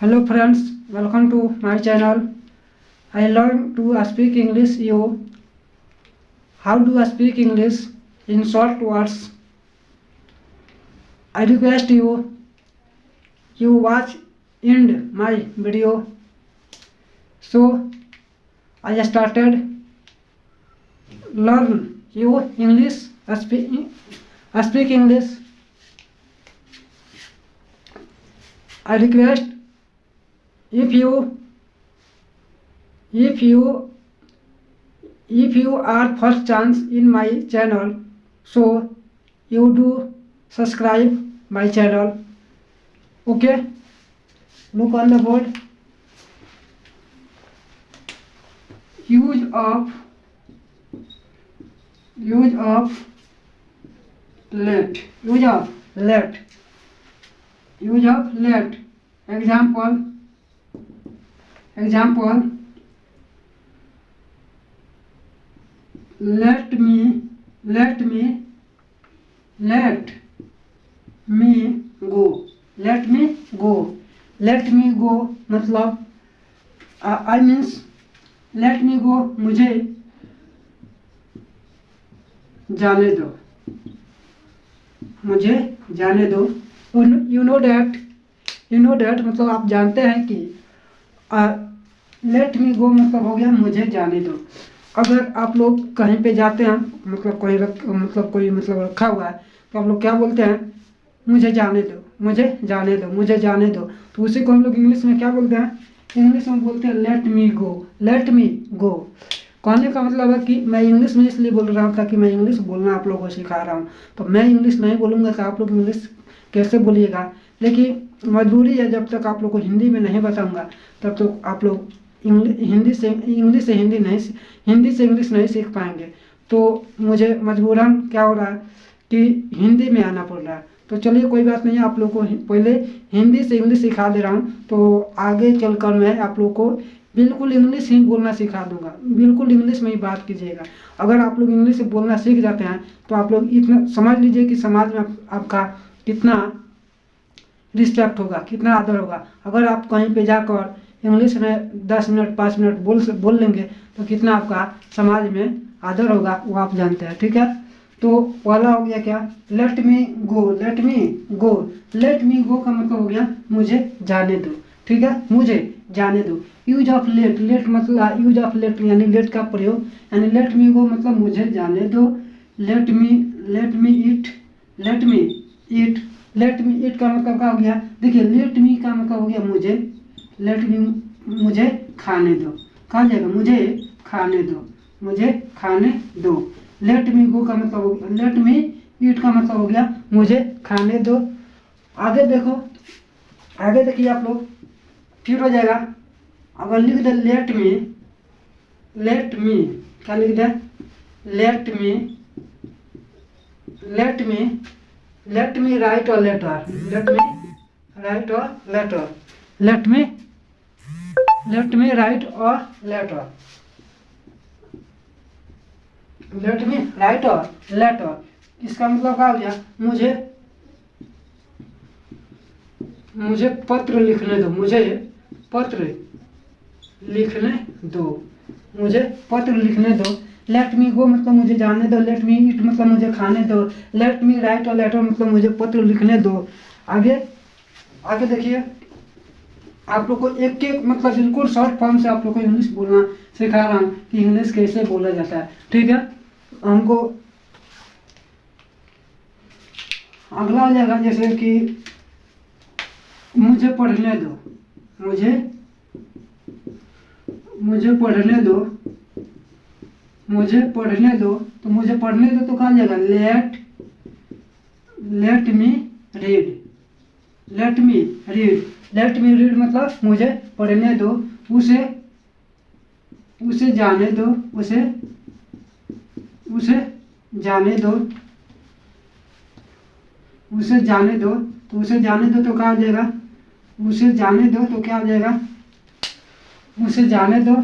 Hello friends, welcome to my channel. I learn to speak English you. How do I speak English in short words? I request you watch end my video. So I started learn you English speak English. I request if you are first chance in my channel, so you do subscribe my channel. Okay, look on the board. Use of let. Example, let me go. Let me go मतलब I means let me go, मुझे जाने दो. You know that मतलब आप जानते हैं कि let me गो मतलब हो गया मुझे जाने दो. अगर आप लोग कहीं पे जाते हैं मतलब कोई रखा हुआ है तो आप लोग क्या बोलते हैं? मुझे जाने दो. तो उसी को हम लोग इंग्लिश में क्या बोलते हैं? इंग्लिश में बोलते हैं लेट मी गो. कहने का मतलब है कि मैं इंग्लिश में इसलिए बोल रहा हूँ ताकि मैं इंग्लिश बोलना आप लोगों को सिखा रहा हूँ. तो मैं इंग्लिश नहीं बोलूँगा तो आप लोग इंग्लिश कैसे बोलिएगा? लेकिन मजबूरी है, जब तक आप लोग को हिंदी में नहीं बताऊँगा तब तक आप लोग हिंदी से इंग्लिश नहीं सीख पाएंगे. तो मुझे मजबूरन क्या हो रहा है कि हिंदी में आना पड़ रहा है. तो चलिए कोई बात नहीं, आप लोग को पहले हिंदी से इंग्लिश सिखा दे रहा हूँ. तो आगे चलकर मैं आप लोग को बिल्कुल इंग्लिश ही बोलना सिखा दूंगा. बिल्कुल इंग्लिश में ही बात कीजिएगा. अगर आप लोग इंग्लिश बोलना सीख जाते हैं तो आप लोग इतना समझ लीजिए कि समाज में आपका कितना रिस्पेक्ट होगा, कितना आदर होगा. अगर आप कहीं पे जाकर इंग्लिश में 10 मिनट 5 मिनट बोल लेंगे तो कितना आपका समाज में आदर होगा वो आप जानते हैं. ठीक है, तो पहला हो गया क्या? लेट मी गो का मतलब हो गया मुझे जाने दो. ठीक है, मुझे जाने दो. यूज ऑफ लेट मतलब यानी लेट का प्रयोग, यानी लेट मी गो मतलब मुझे जाने दो. लेट मी ईट का मतलब क्या हो गया? देखिए, लेट मी का मतलब हो गया मुझे. मुझे खाने दो. कहा जाएगा? मुझे खाने दो. लेट मी गो का मतलब हो गया, लेट मी ईट का मतलब हो गया मुझे खाने दो. आगे देखिए आप लोग, फिर हो जाएगा. अगर लिख दे लेट मी क्या लिख दे? लेट मी राइट और लेटर. लेट मी राइट और लेटर. इसका मतलब क्या हो गया? मुझे पत्र लिखने दो. मुझे पत्र लिखने दो. लेट मी गो मतलब मुझे जाने दो. लेट मी ईट मतलब मुझे खाने दो. लेट मी राइट और लेटर मतलब मुझे पत्र लिखने दो. आगे देखिए, आप लोग को एक मतलब बिल्कुल शॉर्ट फॉर्म से आप लोग को इंग्लिश बोलना सिखा रहा हूँ कि इंग्लिश कैसे बोला जाता है. ठीक है, हमको अगला हो जाएगा जैसे कि मुझे पढ़ने दो. मुझे पढ़ने दो. तो मुझे पढ़ने दो तो कहा जाएगा let me read. Let me read मतलब मुझे पढ़ने दो. उसे जाने दो. तो उसे जाने दो तो क्या हो जाएगा? उसे जाने दो तो क्या हो जाएगा? उसे जाने दो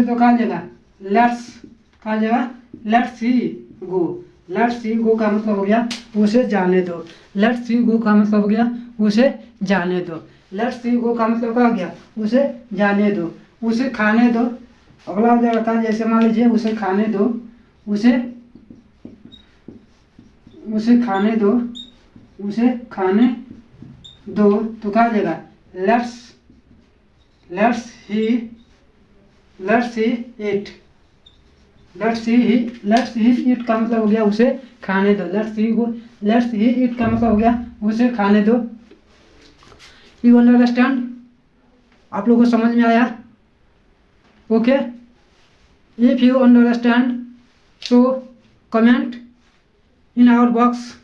तो कहा जाएगा let's he go. Let's see गो का मतलब हो गया उसे जाने दो। लेट्स सी गो का मतलब हो गया उसे जाने दो। लेट्स सी गो का मतलब क्या हो गया उसे जाने दो। उसे खाने दो, अगला हो जाएगा था, जैसे मान लीजिए उसे खाने दो, उसे खाने दो, उसे खाने दो, तो क्या हो जाएगा let's let's he it. Let's he it का मतलब हो गया उसे खाने दो। लेट्स ही इट का मतलब हो गया उसे खाने दो। You understand? आप लोगों को समझ में आया? ओके, इफ यू अंडरस्टैंड तो कमेंट इन आवर बॉक्स।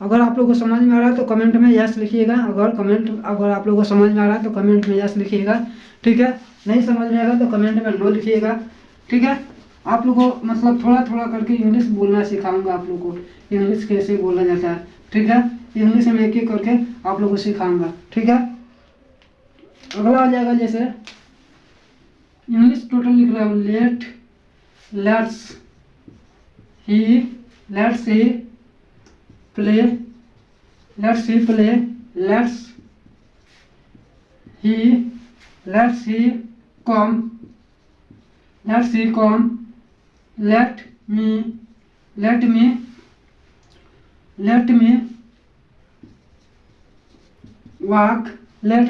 अगर आप लोगों को समझ में आ रहा है तो कमेंट में यस लिखिएगा। अगर आप लोगों को समझ में आ रहा है तो कमेंट में यस लिखिएगा, ठीक है। नहीं समझ में आएगा तो कमेंट में नो लिखिएगा, ठीक है। आप लोगों को मतलब थोड़ा थोड़ा करके इंग्लिश बोलना सिखाऊंगा, आप लोगों को इंग्लिश कैसे बोला जाता है, ठीक है। इंग्लिश में एक एक करके आप लोगों को सिखाऊंगा, ठीक है। अगला आ जाएगा, जैसे इंग्लिश टोटल लिख रहा हूँ, let's he play, let's he come, let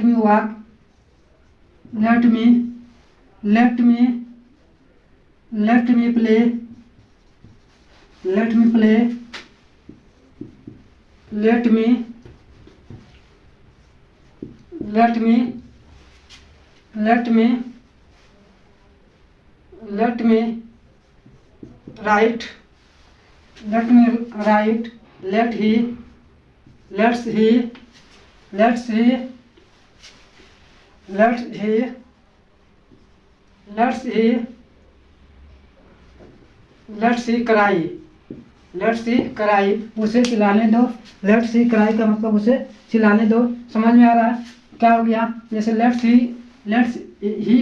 me walk, let me play, let me write, let's cry, उसे चिल्लाने दो। लेट्स ही क्राई का मतलब उसे चिल्लाने दो। समझ में आ रहा है क्या हो गया? जैसे लेट्स ही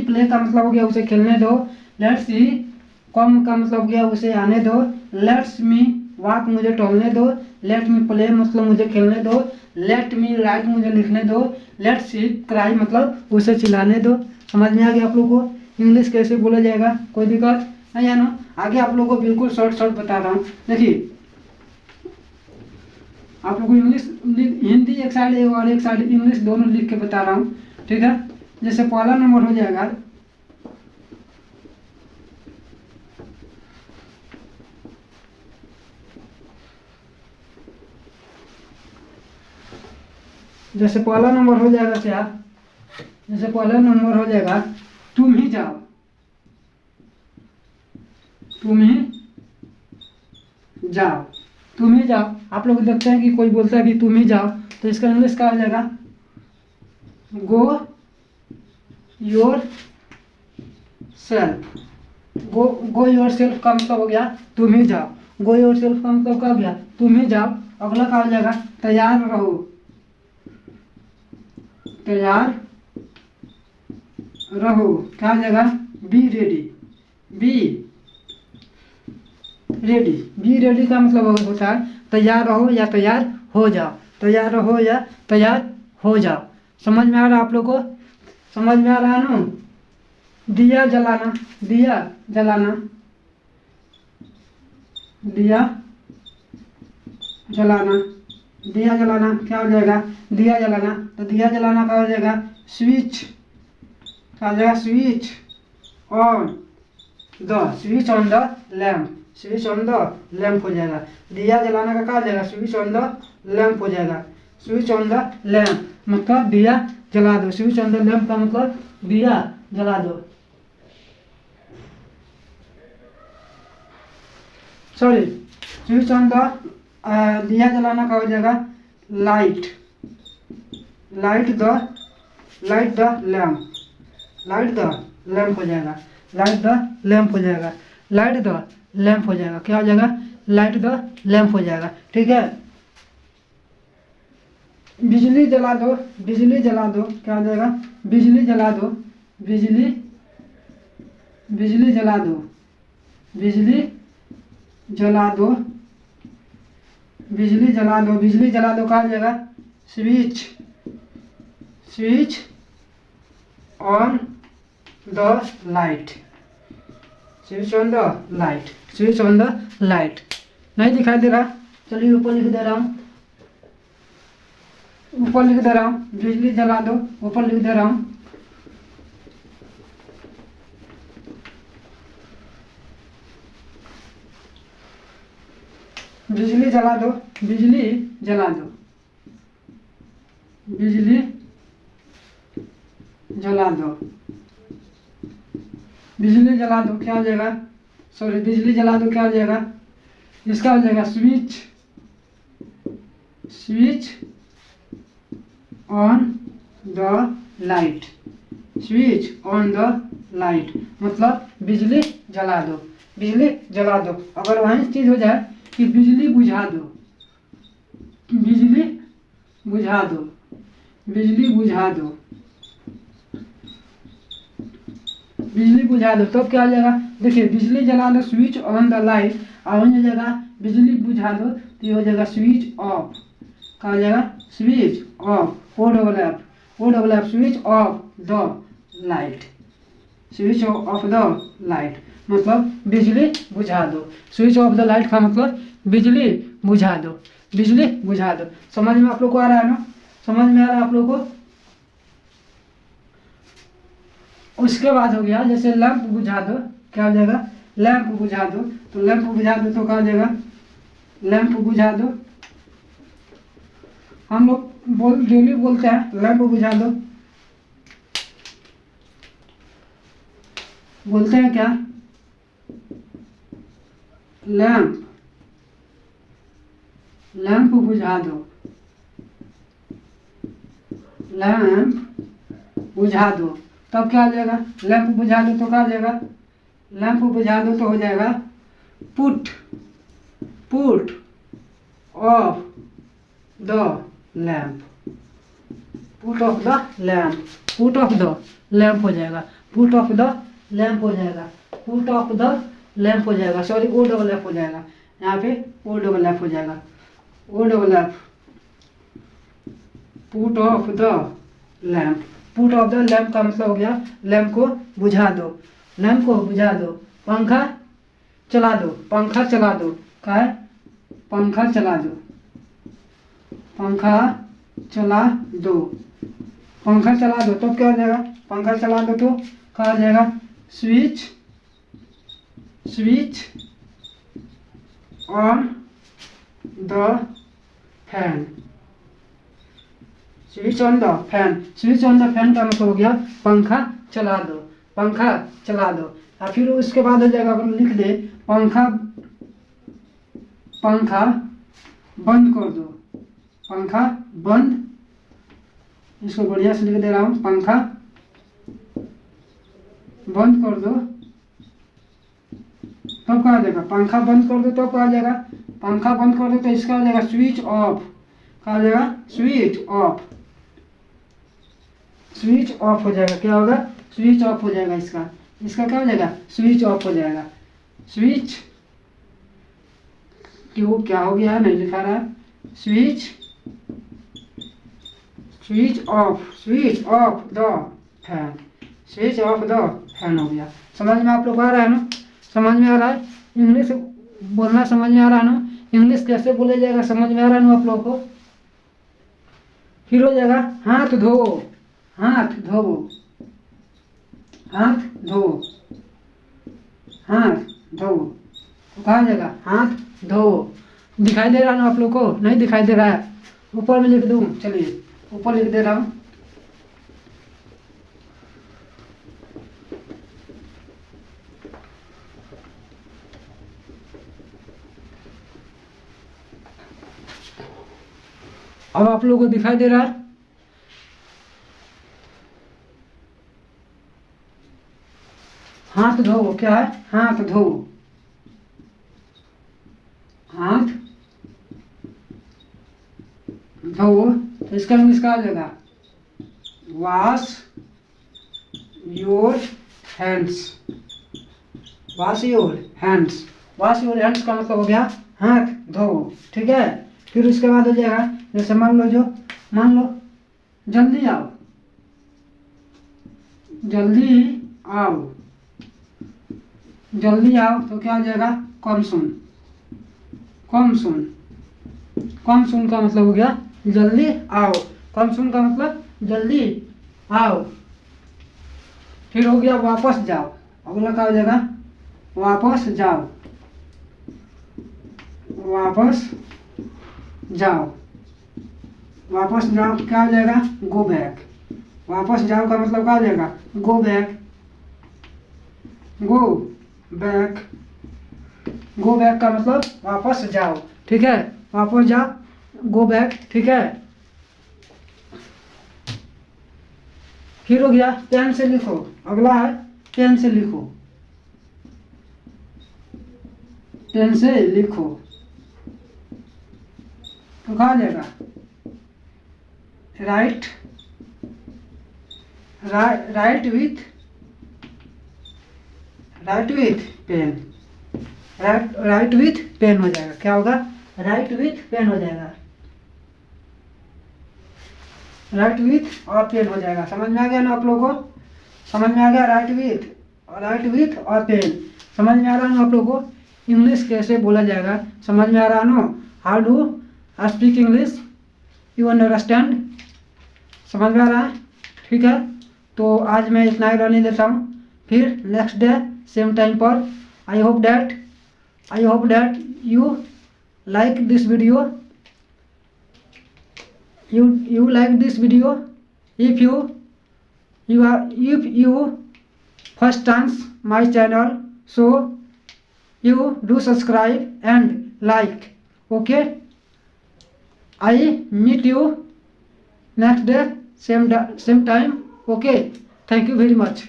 प्ले का मतलब हो गया उसे खेलने दो। लेट्स ही कम का मतलब हो गया उसे आने दो। लेट्स मी वॉक मुझे टहलने दो। लेट मी प्ले मतलब मुझे खेलने दो। लेट मी राइट मुझे लिखने दो। लेट्स ही क्राई मतलब उसे चिल्लाने दो। समझ में आ गया आप लोगों को इंग्लिश कैसे बोला जाएगा? कोई दिक्कत नहीं है ना? आगे आप लोगों को बिल्कुल शॉर्ट बता रहा हूँ। देखिए, आप लोगों को इंग्लिश हिंदी एक साइड है और एक साइड इंग्लिश, दोनों लिख के बता रहा हूँ, ठीक है। जैसे पहला नंबर हो जाएगा, जैसे पहला नंबर हो जाएगा क्या? जैसे पहला नंबर हो जाएगा तुम ही जाओ, तुम ही जाओ। आप लोग देखते हैं कि कोई बोलता है कि तुम ही जाओ, तो इसका इंग्लिश क्या हो जाएगा? Go your self. Go your self का मतलब हो गया तुम ही जाओ। गो योर सेल्फ का मतलब क्या हो गया? तुम ही जाओ। अगला क्या हो जाएगा? तैयार रहो, क्या हो जाएगा? बी रेडी का मतलब होता है तैयार रहो या तैयार हो जाओ। तैयार रहो या तैयार हो जाओ। समझ में आ रहा है आप लोग को? समझ में आ रहा है ना? दिया जलाना क्या हो जाएगा? दिया जलाना, तो दिया जलाना क्या हो जाएगा? स्विच, क्या हो जाएगा? स्विच ऑन द लैम्प हो जाएगा। दिया जलाना का क्या हो जाएगा? स्विच ऑन द लैम्प हो जाएगा। स्विच ऑन द लैम्प मतलब दिया जला दो। स्विच ऑन द लैम्प का मतलब दिया जला दो। सॉरी, स्विच ऑन द दिया जलाना का हो जाएगा लाइट द लैम्प हो जाएगा। लाइट द लैम्प हो जाएगा। क्या हो जाएगा? लाइट द लैम्प हो जाएगा, ठीक है। बिजली जला दो, क्या हो जाएगा? बिजली जला दो। जला दो, बिजली जला दो, बिजली जला दो कहा जाएगा switch, switch on the light, switch on the light, switch on the light. नहीं दिखाई दे रहा, चलिए ऊपर लिख दे रहा हूँ, ऊपर लिख दे रहा हूँ, बिजली जला दो, ऊपर लिख दे रहा हूँ। बिजली जला दो, बिजली जला दो, बिजली जला दो, बिजली जला दो क्या हो जाएगा, सॉरी बिजली जला दो क्या हो जाएगा, इसका हो जाएगा switch, switch on the light, switch on the light मतलब बिजली जला दो, बिजली जला दो। अगर वही चीज हो जाए कि बिजली बुझा दो, बिजली बुझा दो, बिजली बुझा दो, बिजली बुझा दो तो क्या हो जाएगा, देखिए बिजली जला दो स्विच ऑन द लाइट, और हो जाएगा बिजली बुझा दो तो ये हो जाएगा स्विच ऑफ, क्या हो जाएगा switch off, O double F switch off the light, switch off the light मतलब बिजली बुझा दो, स्विच ऑफ द लाइट का मतलब बिजली बुझा दो, बिजली बुझा दो। समझ में आप लोग को आ रहा है ना, समझ में आ रहा है आप लोग को। उसके बाद हो गया जैसे लैंप बुझा दो, क्या हो जाएगा लैंप बुझा दो, तो लैंप बुझा दो तो क्या हो जाएगा लैंप बुझा दो, हम लोग डेली बोलते हैं लैंप बुझा दो, बोलते हैं क्या लैंप, लैंप बुझा दो, लैंप बुझा दो तब क्या आ जाएगा, लैंप बुझा दो तो क्या आ जाएगा, लैंप बुझा दो तो हो जाएगा put, put off the lamp, put off the lamp, put off the lamp हो जाएगा, पुट ऑफ द लैंप हो जाएगा, पुट ऑफ द लैंप हो जाएगा, सॉरी ओ डबल एफ हो जाएगा, यहाँ पे ओ डबल एफ हो जाएगा, O double F, put off the lamp, put off the lamp का मतलब हो गया लैंप को बुझा दो, लैंप को बुझा दो, पंखा चला दो, पंखा चला दो, क्या है पंखा चला दो, पंखा चला दो, पंखा चला दो तो क्या हो जाएगा, पंखा चला दो तो क्या हो जाएगा switch, switch on the fan, switch on the fan, switch on the fan का मतलब हो गया पंखा चला दो, पंखा चला दो। और फिर उसके बाद हो जाएगा अपन लिख दे पंखा, पंखा बंद कर दो, पंखा बंद, इसको बढ़िया से लिख दे रहा हूँ, पंखा बंद कर दो तब क्या हो जाएगा, पंखा बंद कर दो तब क्या हो जाएगा, पंखा बंद कर दो तो इसका हो जाएगा स्विच ऑफ, क्या हो जाएगा स्विच ऑफ, स्विच ऑफ हो जाएगा, क्या होगा स्विच ऑफ हो जाएगा, इसका इसका क्या हो जाएगा स्विच ऑफ हो जाएगा, स्विच क्यों क्या हो गया नहीं लिखा रहा, switch, switch off, switch off the fan, switch off the fan हो गया। समझ में आप लोग आ रहा है ना, समझ में आ रहा है, इंग्लिश बोलना समझ में आ रहा है ना, इंग्लिश कैसे बोला जाएगा समझ में आ रहा है ना आप लोगों को। फिर हो जाएगा हाथ धो, हाथ धो, हाथ धो, हाथ धो तो कहा जाएगा हाथ धो, दिखाई दे रहा है ना आप लोग को, नहीं दिखाई दे रहा है, ऊपर में लिख दूँ, चलिए ऊपर लिख दे रहा हूँ, अब आप लोगों को दिखाई दे रहा है, हाथ धो क्या है हाथ धो, हाथ धो तो इसका इंग्लिश का आ जाएगा wash your hands, wash your hands, wash your hands का मतलब हो गया हाथ धो, ठीक है। फिर उसके बाद हो जाएगा, जैसे मान लो जल्दी आओ, जल्दी आओ, जल्दी आओ तो क्या हो जाएगा, कम सुन, कम सुन, कम सुन का मतलब हो गया जल्दी आओ, कम सुन का मतलब जल्दी आओ। फिर हो गया वापस जाओ, अगला क्या हो जाएगा, वापस जाओ, वापस जाओ, वापस जाओ क्या हो जाएगा, गो बैक, वापस जाओ का मतलब क्या हो जाएगा, go back, go back, go back का मतलब वापस जाओ, ठीक है, वापस जाओ, गो बैक, ठीक है। फिर हो गया पेन से लिखो, अगला है पेन से लिखो, पेन से लिखो तो कहा जाएगा, write, write with pen, write with pen हो जाएगा, क्या होगा, राइट विथ पेन हो जाएगा, राइट विथ और पेन हो जाएगा। समझ में आ गया ना आप लोगों को, समझ में आ गया, राइट विथ और पेन समझ में आ रहा है ना आप लोगों को। इंग्लिश कैसे बोला जाएगा समझ में आ रहा है ना, how do I speak English, you understand, समझ में आ रहा है, ठीक है। तो आज मैं इतना ही रहने देता हूँ, फिर नेक्स्ट डे सेम टाइम पर। I hope that you like this video, you like this video. If you first time my channel, so you do subscribe and like, okay. I meet you next day same time, okay. Thank you very much.